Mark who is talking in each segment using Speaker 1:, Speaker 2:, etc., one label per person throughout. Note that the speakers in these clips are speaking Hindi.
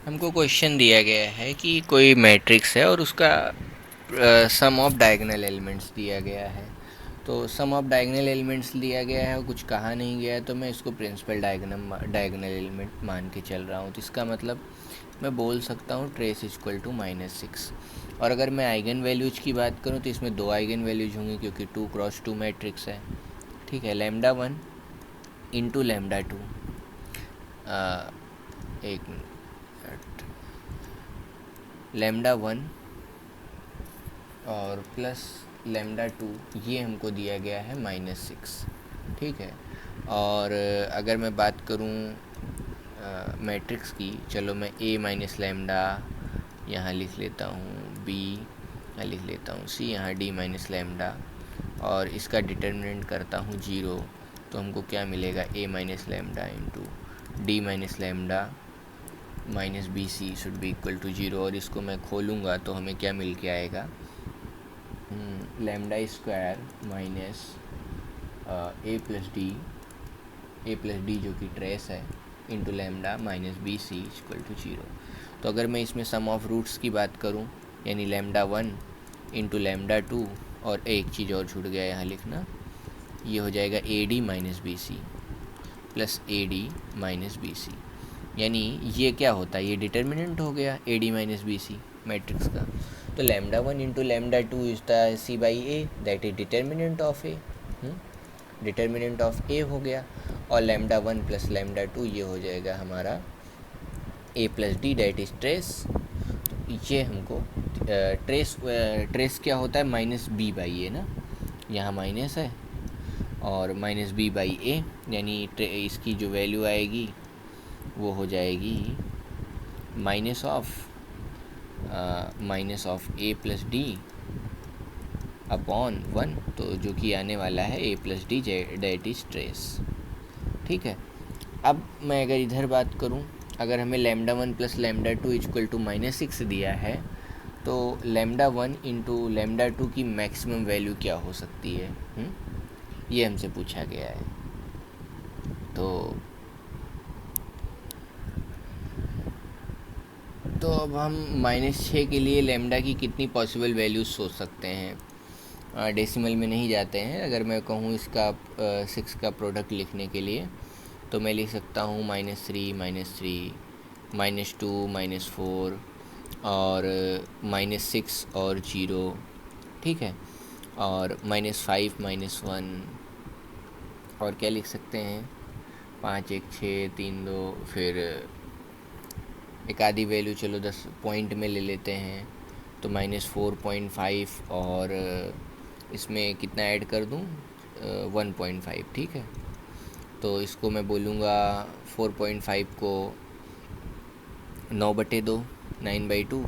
Speaker 1: हमको क्वेश्चन दिया गया है कि कोई मैट्रिक्स है और उसका सम ऑफ डायगोनल एलिमेंट्स दिया गया है। तो सम ऑफ डायगोनल एलिमेंट्स दिया गया है और कुछ कहा नहीं गया है, तो मैं इसको प्रिंसिपल डायगोनल एलिमेंट मान के चल रहा हूँ। तो इसका मतलब मैं बोल सकता हूँ ट्रेस इक्वल टू -6। और अगर मैं आइगन वैल्यूज की बात करूँ तो इसमें 2 आइगन वैल्यूज होंगी क्योंकि 2x2 मैट्रिक्स है। ठीक है, λ1 इंटू λ2, एक मिनट, λ1 और प्लस λ2, ये हमको दिया गया है -6। ठीक है, और अगर मैं बात करूं मैट्रिक्स की, चलो मैं A माइनस लैम्डा यहाँ लिख लेता हूँ, B यहाँ लिख लेता हूँ, C यहाँ D माइनस लैम्डा, और इसका डिटर्मिनेंट करता हूँ 0। तो हमको क्या मिलेगा, A minus lambda into D minus lambda minus B C should be equal to 0। और इसको मैं खोलूँगा तो हमें क्या मिल के आएगा, lambda square minus A plus D जो कि ट्रेस है, into lambda minus B C equal to 0। तो अगर मैं इसमें सम ऑफ रूट्स की बात करूं, यानी λ1 इंटू λ2, और एक चीज़ और छूट गया यहाँ लिखना, ये हो जाएगा a d minus B c plus a d minus B c. यानी ये क्या होता है, ये डिटर्मिनेंट हो गया a d minus B c matrix का। तो λ1 into λ2 is the c by a, that is determinant of A, determinant of A हो गया। और λ1 प्लस λ2 ये हो जाएगा हमारा a plus d, that is trace. तो ये हमको ट्रेस क्या होता है, माइनस बी बाई ए ना, यहाँ माइनस है और माइनस बी बाई ए, यानी इसकी जो वैल्यू आएगी वो हो जाएगी minus of a plus d upon 1, तो जो कि आने वाला है a plus d, that is trace. ठीक है, अब मैं अगर इधर बात करूं, अगर हमें λ1 प्लस λ2 इक्वल टू -6 दिया है, तो λ1 इंटू λ2 की मैक्सिमम वैल्यू क्या हो सकती है, ये हमसे पूछा गया है। तो अब हम -6 के लिए लैम्डा की कितनी पॉसिबल वैल्यूज सोच सकते हैं। डेसिमल में नहीं जाते हैं। अगर मैं कहूँ इसका 6 का प्रोडक्ट लिखने के लिए, तो मैं लिख सकता हूँ -3 -2 -4 और -6 और 0। ठीक है, और -5 -1, और क्या लिख सकते हैं, 5 1 6 3 2, फिर एक आधी वैल्यू चलो 10 पॉइंट में ले लेते हैं, तो -4.5, और इसमें कितना ऐड कर दूँ, 1.5। ठीक है, तो इसको मैं बोलूँगा 4.5 को 9/2, 9/2,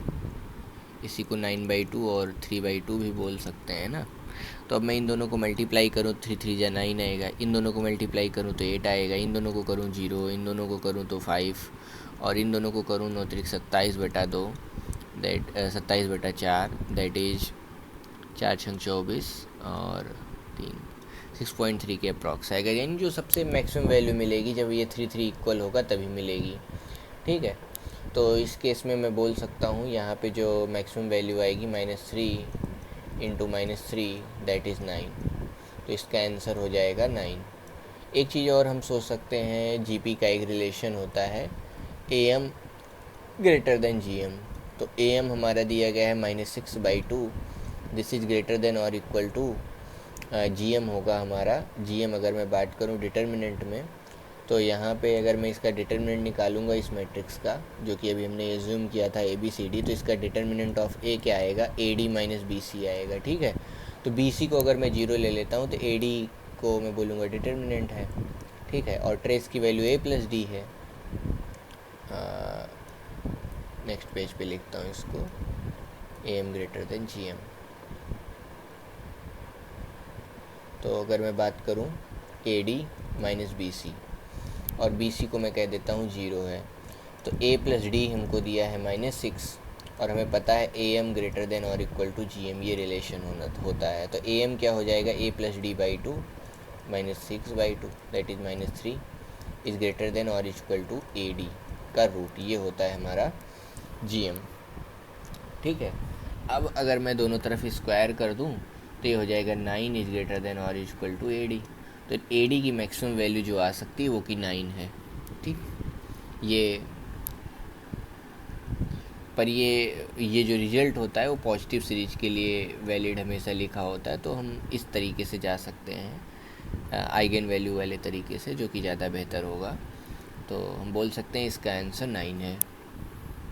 Speaker 1: इसी को 9/2 और 3/2 भी बोल सकते हैं ना। तो अब मैं इन दोनों को मल्टीप्लाई करूँ, 3 3 जा 9 आएगा, इन दोनों को मल्टीप्लाई करूँ तो 8 आएगा, इन दोनों को करूँ 0, इन दोनों को करूँ तो 5, और इन दोनों को करूँ 9 3 27/2, दैट 27/4, दैट इज 4 6 24 और 3 6.3 के अप्रॉक्स आएगा। यानी जो सबसे मैक्सिमम वैल्यू मिलेगी जब ये 3 3 इक्वल होगा तभी मिलेगी। ठीक है, तो इस केस में मैं बोल सकता हूँ यहाँ पे जो मैक्सिमम वैल्यू आएगी -3 इंटू -3, दैट इज़ 9। तो इसका आंसर हो जाएगा 9। एक चीज़ और हम सोच सकते हैं, जीपी का एक रिलेशन होता है AM ग्रेटर देन GM। तो AM हमारा दिया गया है -6/2, दिस इज़ ग्रेटर देन और इक्वल टू GM होगा हमारा। GM अगर मैं बात करूँ डिटर्मिनेंट में, तो यहाँ पे अगर मैं इसका डिटर्मिनेंट निकालूंगा इस मैट्रिक्स का, जो कि अभी हमने एज्यूम किया था ABCD, तो इसका डिटर्मिनेंट ऑफ A क्या आएगा, AD माइनस BC आएगा। ठीक है, तो BC को अगर मैं 0 ले लेता हूँ तो AD को मैं बोलूँगा डिटर्मिनेंट है। ठीक है, और ट्रेस की वैल्यू A प्लस डी है। नेक्स्ट पेज पे लिखता हूँ इसको, AM ग्रेटर देन GM। तो अगर मैं बात करूँ AD माइनस BC, और BC को मैं कह देता हूँ 0 है, तो A प्लस डी हमको दिया है -6, और हमें पता है AM ग्रेटर देन और इक्वल टू GM, ये रिलेशन होता है। तो AM क्या हो जाएगा, A plus D by 2 -6/2, that is -3 is greater than और इक्वल टू AD। का रूट, ये होता है हमारा GM। ठीक है, अब अगर मैं दोनों तरफ स्क्वायर कर दूं तो ये हो जाएगा 9 इज ग्रेटर देन और इक्वल टू AD। तो AD की मैक्सिमम वैल्यू जो आ सकती है वो कि 9 है। ठीक, ये पर ये जो रिजल्ट होता है वो पॉजिटिव सीरीज के लिए वैलिड हमेशा लिखा होता है, तो हम इस तरीके से जा सकते हैं आइगन वैल्यू वाले तरीके से, जो कि ज़्यादा बेहतर होगा। तो हम बोल सकते हैं इसका आंसर 9 है।